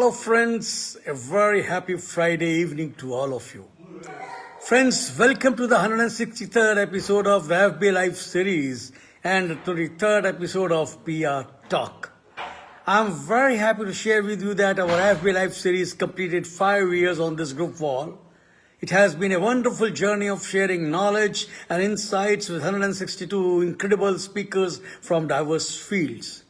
Hello, friends. A very happy Friday evening to all of you. Friends, welcome to the 163rd episode of the FB Life series and the 23rd episode of PR Talk. I'm very happy to share with you that our FB Life series completed 5 years on this group wall. It has been a wonderful journey of sharing knowledge and insights with 162 incredible speakers from diverse fields.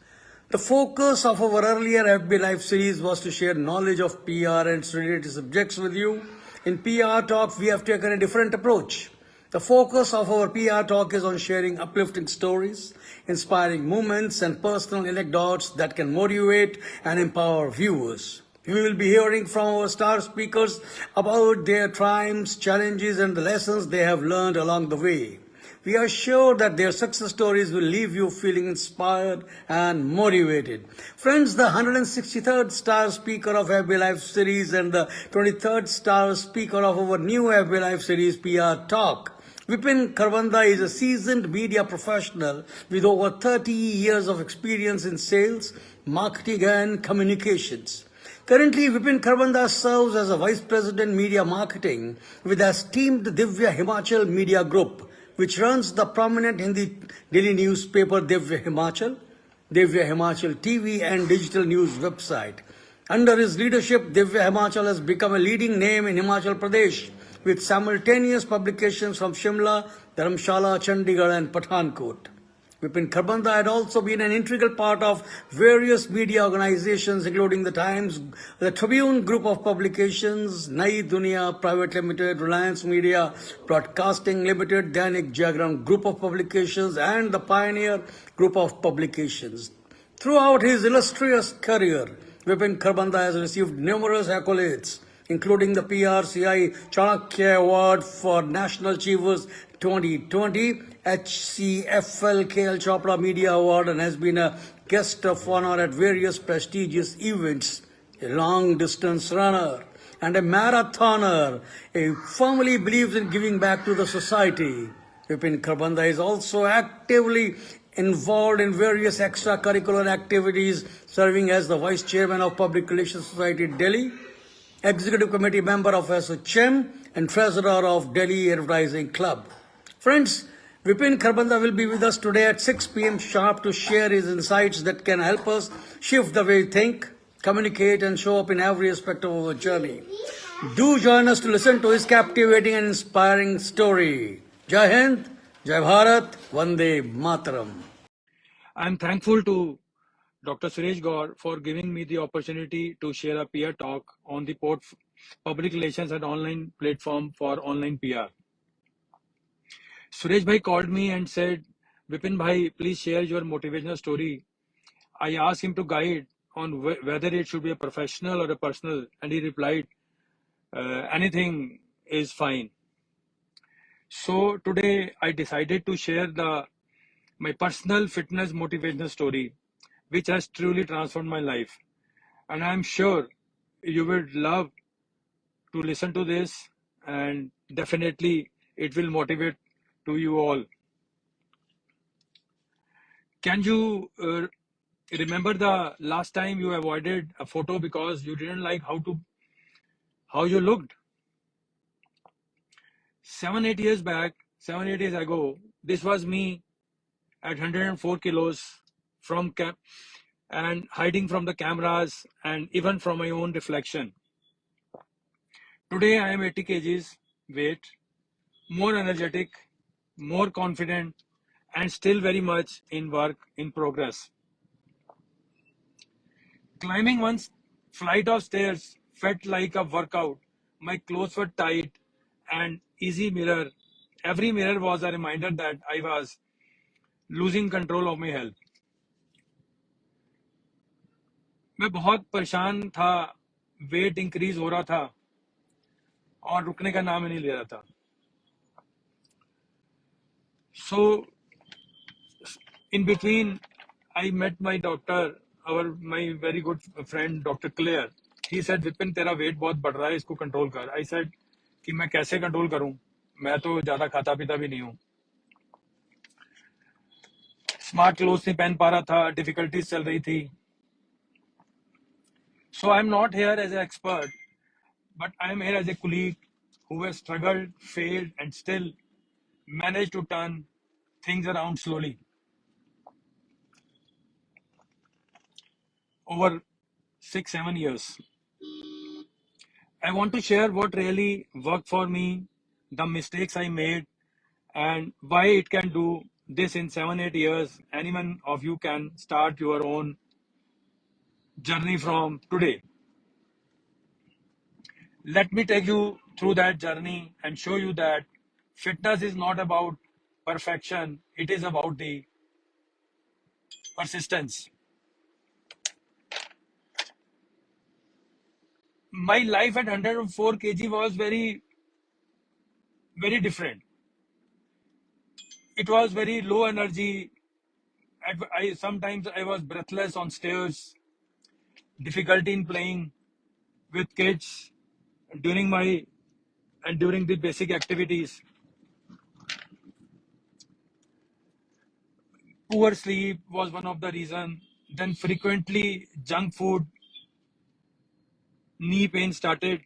The focus of our earlier FB Live series was to share knowledge of PR and its related subjects with you. In PR Talk, we have taken a different approach. The focus of our PR Talk is on sharing uplifting stories, inspiring moments, and personal anecdotes that can motivate and empower viewers. We will be hearing from our star speakers about their triumphs, challenges, and the lessons they have learned along the way. We are sure that their success stories will leave you feeling inspired and motivated. Friends, the 163rd star speaker of FB Live series and the 23rd star speaker of our new FB Live series PR Talk, Vipin Kharbanda is a seasoned media professional with over 30 years of experience in sales, marketing and communications. Currently, Vipin Kharbanda serves as a Vice President Media Marketing with the esteemed Divya Himachal Media Group, which runs the prominent Hindi daily newspaper Divya Himachal TV and digital news website. Under his leadership, Divya Himachal has become a leading name in Himachal Pradesh with simultaneous publications from Shimla, Dharamshala, Chandigarh and Pathankot. Vipin Kharbanda had also been an integral part of various media organizations including The Times, the Tribune Group of Publications, Nai Dunia Private Limited, Reliance Media Broadcasting Limited, Dainik Jagran Group of Publications and the Pioneer Group of Publications. Throughout his illustrious career, Vipin Kharbanda has received numerous accolades, including the PRCI Chanakya Award for National Achievers 2020, HCFL KL Chopra Media Award, and has been a guest of honor at various prestigious events, a long-distance runner and a marathoner. He firmly believes in giving back to the society. Vipin Kharbanda is also actively involved in various extracurricular activities, serving as the Vice Chairman of Public Relations Society Delhi, Executive Committee member of SHM and Treasurer of Delhi Advertising Club. Friends, Vipin Kharbanda will be with us today at 6 p.m. sharp to share his insights that can help us shift the way we think, communicate and show up in every aspect of our journey. Do join us to listen to his captivating and inspiring story. Jai Hind, Jai Bharat, Vande Mataram. I am thankful to Dr. Suresh Gaur for giving me the opportunity to share a PR talk on the public relations and online platform for online PR. Suresh Bhai called me and said, Vipin Bhai, please share your motivational story. I asked him to guide on whether it should be a professional or a personal, and he replied, anything is fine. So today I decided to share my personal fitness motivational story, which has truly transformed my life. And I'm sure you would love to listen to this, and definitely it will motivate to you all. Can you remember the last time you avoided a photo because you didn't like how you looked? 7-8 years ago, this was me at 104 kilos from and hiding from the cameras and even from my own reflection. Today I am 80 kgs weight, more energetic, more confident, and still very much in work in progress. Climbing one flight of stairs felt like a workout. My clothes were tight and easy mirror. Every mirror was a reminder that I was losing control of my health. मैं बहुत परेशान था, weight increase हो रहा था और रुकने का नाम ही नहीं ले रहा था. So in between, I met my doctor, my very good friend Dr. Claire. He said, Vipin, तेरा वेट बहुत बढ़ रहा है, इसको कंट्रोल कर. I said कि मैं कैसे कंट्रोल करूं, मैं तो ज्यादा खाता पीता भी नहीं हूं. स्मार्ट क्लोथ्स नहीं पहन पा रहा था, डिफिकल्टीज चल रही थी. So I'm not here as an expert, but I'm here as a colleague who has struggled, failed, and still managed to turn things around slowly over 6, 7 years. I want to share what really worked for me, the mistakes I made, and why it can do this in 7, 8 years. Anyone of you can start your own journey from today. Let me take you through that journey and show you that fitness is not about perfection, it is about the persistence. My life at 104 kg was very, very different. It was very low energy. Sometimes I was breathless on stairs, difficulty in playing with kids during my and during the basic activities. Poor sleep was one of the reason. Then frequently junk food, knee pain started.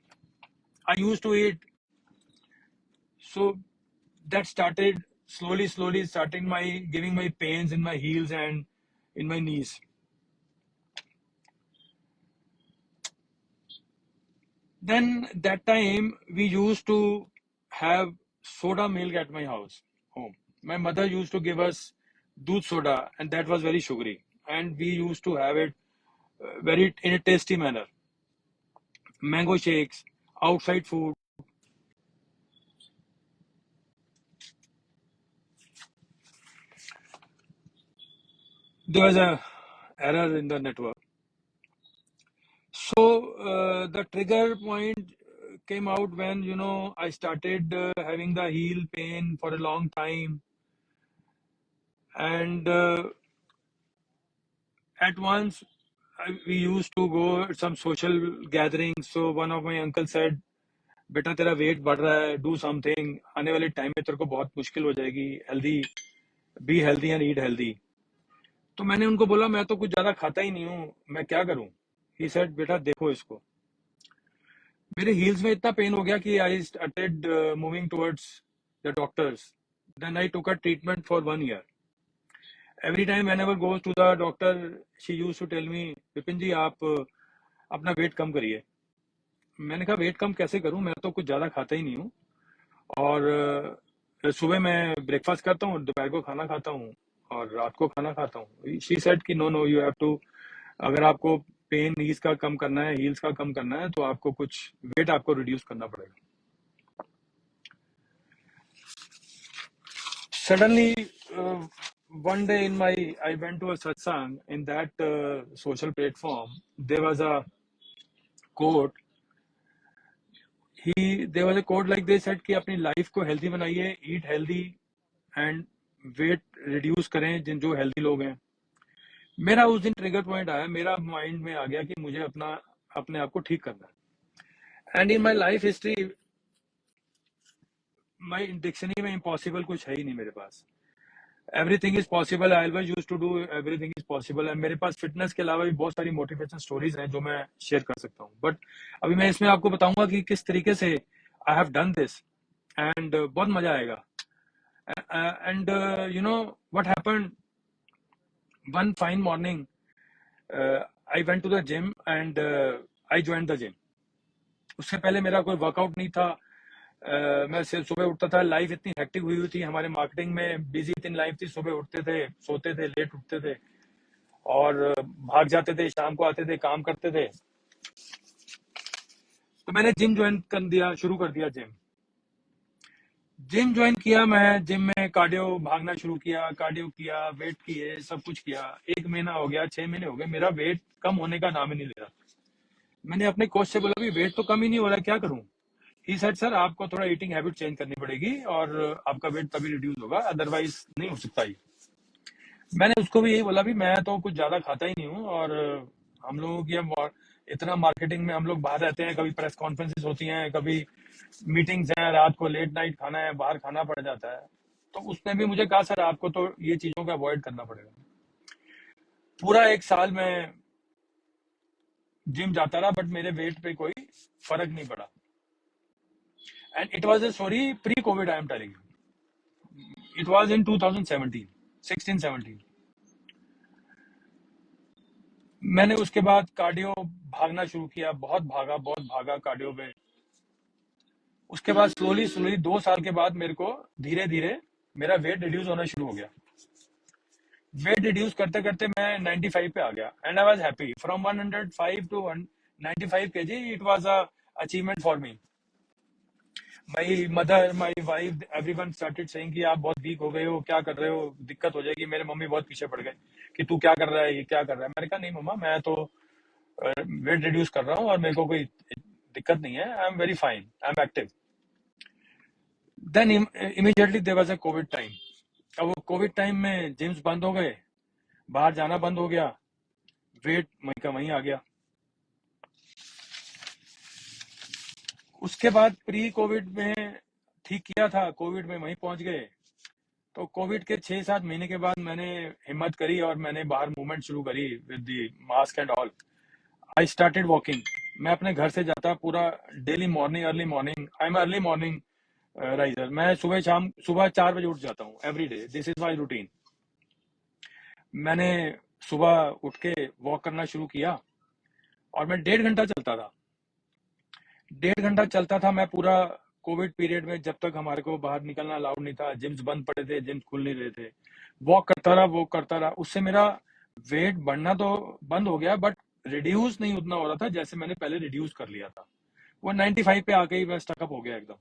I used to eat, so that started slowly starting my giving my pains in my heels and in my knees. Then that time we used to have soda milk at my house home. My mother used to give us doodh soda, and that was very sugary, and we used to have it very in a tasty manner. Mango shakes, outside food. There was a error in the network. So the trigger point came out when I started having the heel pain for a long time, and at once we used to go at some social gatherings. So one of my uncle said, बेटा तेरा wait बढ़ रहा है, do something, आने वाले time में तेरे को बहुत मुश्किल हो जाएगी, healthy, be healthy and eat healthy. तो मैंने उनको बोला मैं तो कुछ ज्यादा खाता ही नहीं हूँ, मैं क्या करूँ. ही सेड बेटा देखो इसको. मेरे हील्स में इतना पेन हो गया कि I started moving towards the doctors. Then I took a treatment for 1 year. Every time whenever goes to the doctor she used to tell me, Vipin ji आप अपना वेट कम करिए. मैंने कहा वेट कम कैसे करूं, मैं तो कुछ ज्यादा खाता ही नहीं हूँ, और सुबह मैं ब्रेकफास्ट करता हूँ, दोपहर को खाना खाता हूँ और रात को खाना खाता हूँ. शी सेड कि no no you have to, अगर आपको पेन नीज का कम करना है, हील्स का कम करना है, तो आपको कुछ वेट आपको रिड्यूस करना पड़ेगा. Suddenly, one day I went to a satsang. In that social platform, there was a quote. There was a quote like they said कि अपनी लाइफ को हेल्दी बनाइए, eat healthy and weight reduce करें जो healthy लोग हैं. मेरा उस दिन ट्रिगर पॉइंट आया, मेरा माइंड में आ गया कि मुझे अपने आप को ठीक करना है. And in my life history, my dictionary में इम्पॉसिबल कुछ है ही नहीं मेरे पास. Everything is possible. I always used to do everything is possible. And मेरे पास फिटनेस के अलावा भी बहुत सारी मोटिवेशन स्टोरीज हैं जो मैं शेयर कर सकता हूँ, बट अभी मैं इसमें आपको बताऊंगा कि किस तरीके से I have done this, and बहुत मजा आएगा. And you know what happened, one fine morning I went to the gym and I joined the gym. उससे पहले मेरा कोई वर्कआउट नहीं था. मैं सिर्फ सुबह उठता था. लाइफ इतनी हेक्टिक हुई थी, हमारे मार्केटिंग में बिजी इतनी लाइफ थी. सुबह उठते थे, सोते थे, लेट उठते थे और भाग जाते थे, शाम को आते थे, काम करते थे. तो मैंने जिम ज्वाइन कर दिया, शुरू कर दिया जिम ज्वाइन किया. मैं जिम में कार्डियो, भागना शुरू किया, कार्डियो किया, वेट किए, सब कुछ किया. 1 महीना हो गया, 6 महीने हो गए, मेरा वेट कम होने का नाम ही नहीं ले रहा. मैंने अपने कोच से बोला भी वेट तो कम ही नहीं हो रहा, क्या करूं. ही सेड सर आपको थोड़ा ईटिंग हैबिट चेंज करनी पड़ेगी और आपका वेट तभी रिड्यूस होगा, अदरवाइज नहीं हो सकता ही. मैंने उसको भी यही बोला भी मैं तो कुछ ज्यादा खाता ही नहीं हूँ, और हम लोगों की अब इतना मार्केटिंग में हम लोग बाहर रहते हैं, कभी प्रेस कॉन्फ्रेंसेस होती हैं, कभी मीटिंग्स हैं, रात को लेट नाइट खाना है, बाहर खाना पड़ जाता है. तो उसने भी मुझे कहा सर आपको तो ये चीजों को अवॉइड करना पड़ेगा. पूरा 1 साल में जिम जाता रहा, बट मेरे वेट पे कोई फर्क नहीं पड़ा. And it was a story pre Covid, I am telling you. It was in 2017, 16-17. मैंने उसके बाद कार्डियो भागना शुरू किया, बहुत भागा कार्डियो में. उसके बाद स्लोली स्लोली 2 साल के बाद मेरे को धीरे धीरे मेरा वेट रिड्यूस होना शुरू हो गया. वेट रिड्यूस करते करते मैं 95 पे आ गया, and I was happy. From 105 to 95 KG, it was a achievement for me. My mother, my wife, everyone started saying कि आप बहुत वीक हो गए हो, क्या कर रहे हो, दिक्कत हो जाएगी. मेरे मम्मी बहुत पीछे पड़ गए कि तू क्या कर रहा है, ये क्या कर रहा है. मैंने कहा नहीं मम्मा, मैं तो वेट रिड्यूस कर रहा हूँ और मेरे को कोई दिक्कत नहीं है. I am very fine, I am active. Then immediately there was a covid time. अब वो कोविड टाइम में जिम्स बंद हो गए, बाहर जाना बंद हो गया, वेट वहीं का वहीं आ गया. उसके बाद प्री कोविड में ठीक किया था, कोविड में वहीं पहुंच गए. तो कोविड के 6-7 महीने के बाद मैंने हिम्मत करी और मैंने बाहर मूवमेंट शुरू करी with the mask and all. I started walking. मैं अपने घर से जाता पूरा daily morning, early morning. I am early morning riser. मैं सुबह 4 बजे उठ जाता हूँ every day. This is my routine. मैंने सुबह उठ के वॉक करना शुरू किया और मैं 1.5 घंटा चलता था. 1.5 घंटा चलता था मैं पूरा कोविड पीरियड में, जब तक हमारे को बाहर निकलना अलाउड नहीं था, जिम्स बंद पड़े थे, जिम्स खुल नहीं रहे थे. वॉक करता रहा. उससे मेरा वेट बढ़ना तो बंद हो गया, बट रिड्यूस नहीं उतना हो रहा था जैसे मैंने पहले रिड्यूस कर लिया था. वो 95 पे आके ही मैं स्टकअप हो गया एकदम.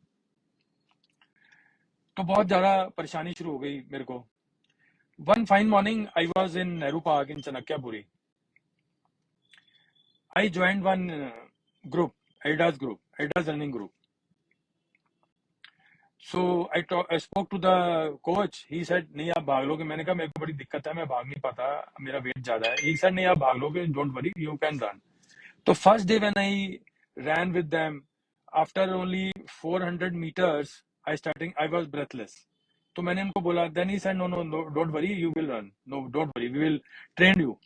तो बहुत ज्यादा परेशानी शुरू हो गई मेरे को. One fine morning I was in Nehru park in Chanakyapuरी. I joined one group, Adidas running group. So I spoke to the coach. He said, नहीं आप भाग लोगे. मैंने कहा मेरे को बड़ी दिक्कत है, मैं भाग नहीं पाता, मेरा वेट ज्यादा है. He said, नहीं आप भाग लोगे, don't worry, you can run. तो first day when I ran with them, after only 400 meters, I was breathless. तो मैंने उनको बोला, then he said, no, don't worry, you will run. No, don't worry, we will train you.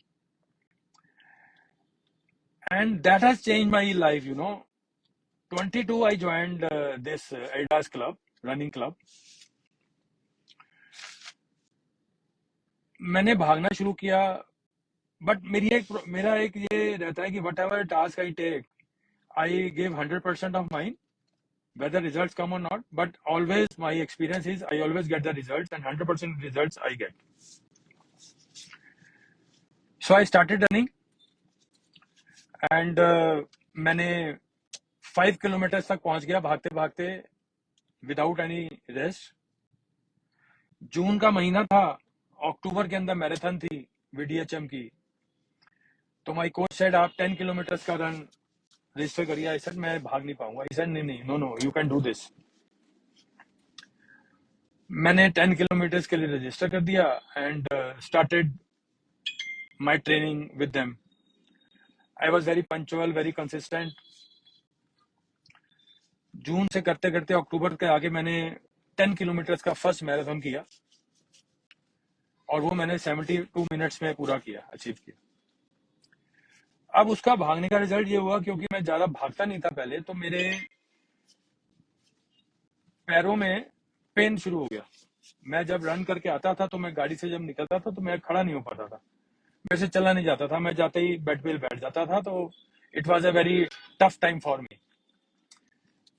And that has changed my life, 22 I joined this Adidas club, running club. मैंने भागना शुरू किया, but मेरा एक ये रहता है कि whatever task I take, I give 100% of mine, whether results come or not, but always my experience is I always get the results, and 100% results I get. So I started running, and मैंने 5 kilometre तक पहुंच गया भागते भागते without any rest. जून का महीना था, अक्टूबर के अंदर मैराथन थी VDHM की. तो माई कोच सेड आप 10 किलोमीटर का रन रजिस्टर करिए. आई सेड मैं भाग नहीं पाऊंगा. आई सेड नहीं, no, you can do this. मैंने 10 किलोमीटर के लिए रजिस्टर कर दिया and started my training with them. I was very punctual, very consistent. जून से करते करते अक्टूबर के आगे मैंने 10 किलोमीटर का फर्स्ट मैराथन किया, और वो मैंने 72 मिनट्स में पूरा किया, अचीव किया. अब उसका भागने का रिजल्ट ये हुआ, क्योंकि मैं ज्यादा भागता नहीं था पहले, तो मेरे पैरों में पेन शुरू हो गया. मैं जब रन करके आता था, तो मैं गाड़ी से जब निकलता था, तो मैं खड़ा नहीं हो पाता था, मेरे से चला नहीं जाता था. मैं जाते ही बेड पे बैठ जाता था. तो it was a very tough time for me.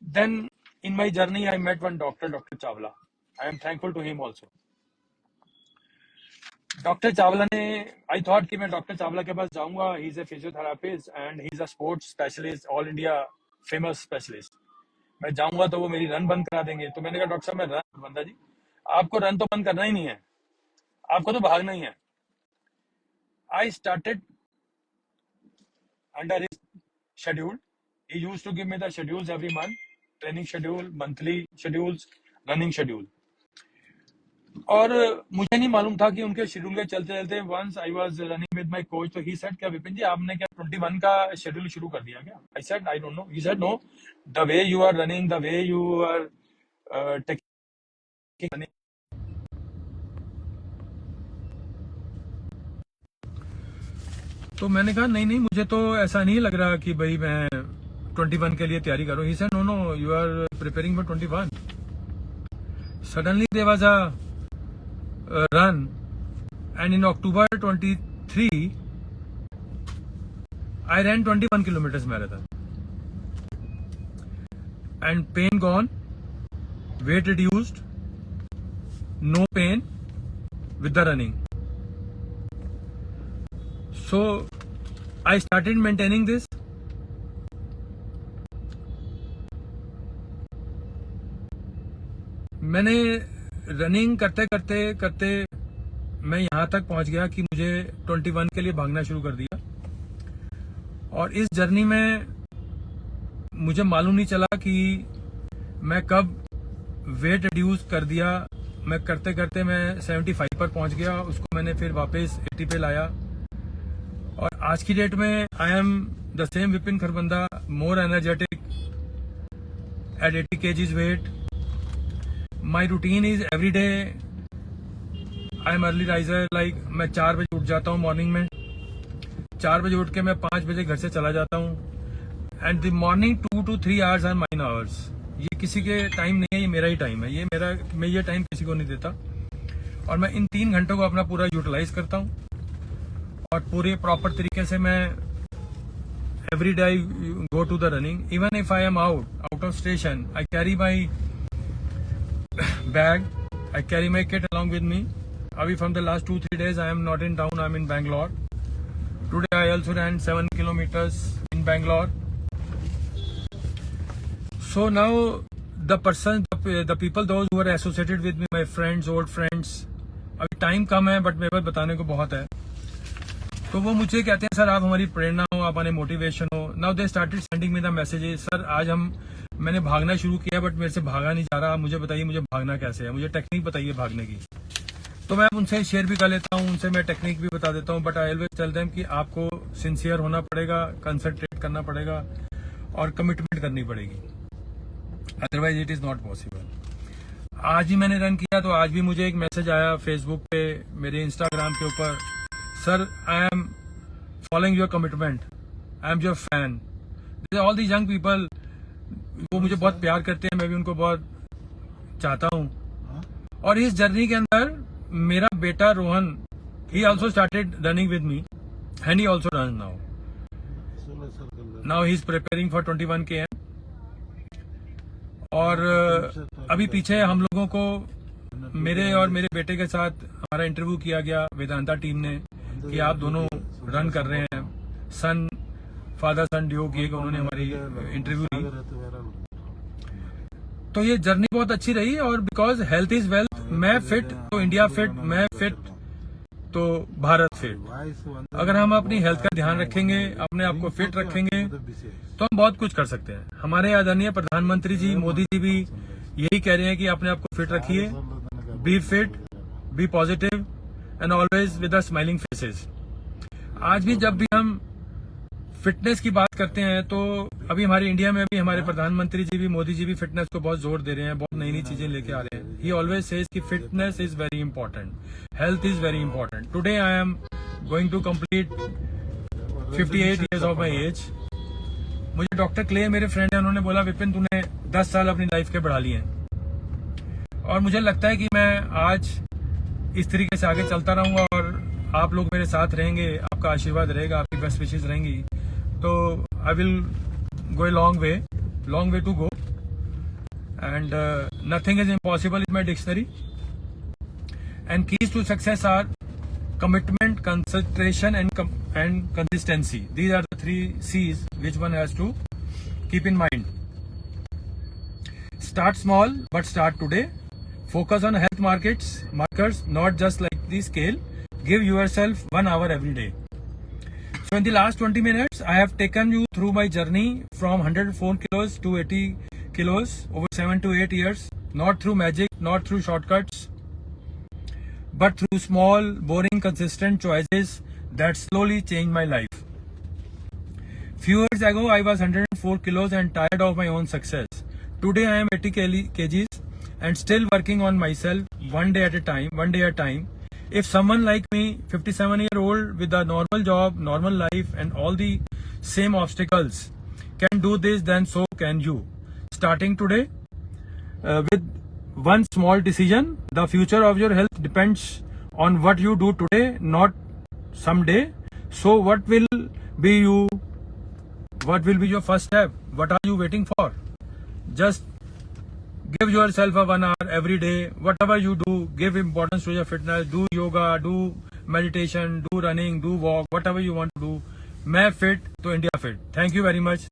Then in my journey I met one doctor Chawla. I am thankful to him also. Doctor Chawla ने, आई थॉट कि मैं डॉक्टर चावला के पास जाऊंगा. He is a physiotherapist and he is a sports specialist, all India famous specialist. मैं जाऊंगा तो वो मेरी रन बंद करा देंगे. तो मैंने कहा डॉक्टर साहब, मैं रन बंदा जी, आपको रन तो बंद करना ही नहीं है, आपको तो भागना ही है. I started under his schedule. He used to give me the schedules every month, training schedule, monthly schedules, running schedule. और मुझे नहीं मालूम था कि उनके शेड्यूल के चलते चलते once I was running with my coach, तो ही सेड, क्या विपिन जी आपने क्या 21 का शेड्यूल शुरू कर दिया क्या? I said I don't know. He said no, the way you are running, the way you are taking. तो मैंने कहा नहीं मुझे तो ऐसा नहीं लग रहा कि भाई मैं 21 के लिए तैयारी करूं. He said no, you are preparing for 21. Suddenly there was a run, and in October 23 I ran 21 kilometers marathon, and pain gone, weight reduced, no pain with the running. So I started maintaining this. मैंने running करते करते मैं यहाँ तक पहुँच गया कि मुझे 21 के लिए भागना शुरू कर दिया. और इस जर्नी में मुझे मालूम नहीं चला कि मैं कब वेट रिड्यूस कर दिया. मैं करते करते मैं 75 पर पहुँच गया. उसको मैंने फिर वापस 80 पे लाया. और आज की डेट में I am the same Vipin Kharbanda, more energetic at 80 kgs weight. My routine is every day. I am early riser. Like मैं 4 बजे उठ जाता हूँ मॉर्निंग में. 4 बजे उठ के मैं 5 बजे घर से चला जाता हूँ. And the morning 2 to 3 hours are mine hours. ये किसी के टाइम नहीं है, ये मेरा ही टाइम है. मैं ये टाइम किसी को नहीं देता. और मैं इन 3 घंटों को अपना पूरा यूटिलाइज करता हूँ. और पूरे प्रॉपर तरीके से मैं every day go to the running. Even if I am out of station, I carry my bag, I carry my kit along with me. Abhi from the last 2-3 days I am not in town, I am in Bangalore. Today I also ran 7 kilometers in Bangalore. So now the people, those who are associated with me, my friends, old friends, अभी time कम है but मेरे पास बताने को बहुत है. तो वो मुझे कहते हैं सर आप हमारी प्रेरणा हो, आप हमारे मोटिवेशन हो. Now they started sending me the messages. Sir आज मैंने भागना शुरू किया बट मेरे से भागा नहीं जा रहा. मुझे बताइए मुझे भागना कैसे है, मुझे टेक्निक बताइए भागने की. तो मैं उनसे शेयर भी कर लेता हूँ, उनसे मैं टेक्निक भी बता देता हूँ. But I always tell them कि आपको सिंसियर होना पड़ेगा, कंसंट्रेट करना पड़ेगा और कमिटमेंट करनी पड़ेगी. Otherwise it is not possible. आज ही मैंने रन किया तो आज भी मुझे एक मैसेज आया फेसबुक पे, मेरे इंस्टाग्राम के ऊपर. Sir I am following your commitment, I am your fan. All the young people वो मुझे बहुत प्यार करते हैं, मैं भी उनको बहुत चाहता हूं. और इस जर्नी के अंदर मेरा बेटा Rohan, he also started running with me and he also run now he is preparing for 21 km. और अभी पीछे हम लोगों को, मेरे और मेरे बेटे के साथ हमारा इंटरव्यू किया गया वेदांता टीम ने कि आप दोनों रन कर रहे हैं. फादर सन ड्यू किए, उन्होंने हमारी इंटरव्यू ली. तो ये जर्नी बहुत अच्छी रही. और बिकॉज हेल्थ इज वेल्थ, मैं फिट तो इंडिया फिट, मैं फिट तो भारत फिट. अगर हम अपनी हेल्थ का ध्यान रखेंगे, अपने आप को फिट रखेंगे तो हम बहुत कुछ कर सकते हैं. हमारे आदरणीय प्रधानमंत्री जी मोदी जी भी यही कह रहे हैं कि अपने आप को फिट रखिए. Be fit, be positive and always with smiling faces. आज भी जब भी हम फिटनेस की बात करते हैं तो अभी हमारे इंडिया में भी हमारे प्रधानमंत्री जी भी, मोदी जी भी फिटनेस को बहुत जोर दे रहे हैं, बहुत नई नई चीजें लेके आ रहे हैं. ही ऑलवेज सेज कि fitness is very important, health is very important. Today I am going to complete 58 years of my age. मुझे डॉक्टर क्ले, मेरे फ्रेंड है, उन्होंने बोला विपिन तूने 10 साल अपनी लाइफ के बढ़ा लिए हैं. और मुझे लगता है कि मैं आज इस तरीके से आगे चलता रहूंगा और आप लोग मेरे साथ रहेंगे, आपका आशीर्वाद रहेगा, आपकी बेस्ट विशेष रहेंगी. तो I will go a long way to go, and nothing is impossible in my dictionary. And keys to success are commitment, concentration, and consistency. These are the 3 C's which one has to keep in mind. Start small, but start today. Focus on health markers, not just like the scale. Give yourself 1 hour every day. So in the last 20 minutes, I have taken you through my journey from 104 kilos to 80 kilos over 7 to 8 years. Not through magic, not through shortcuts, but through small, boring, consistent choices that slowly changed my life. Few years ago, I was 104 kilos and tired of my own success. Today, I am 80 kgs and still working on myself one day at a time. If someone like me, 57-year-old with a normal job, normal life, and all the same obstacles can do this, then so can you. Starting today, with one small decision, the future of your health depends on what you do today, not someday. So what will be your first step? What are you waiting for? Just give yourself a 1 hour every day. Whatever you do, give importance to your fitness. Do yoga, do meditation, do running, do walk, whatever you want to do. मैं fit तो India fit. Thank you very much.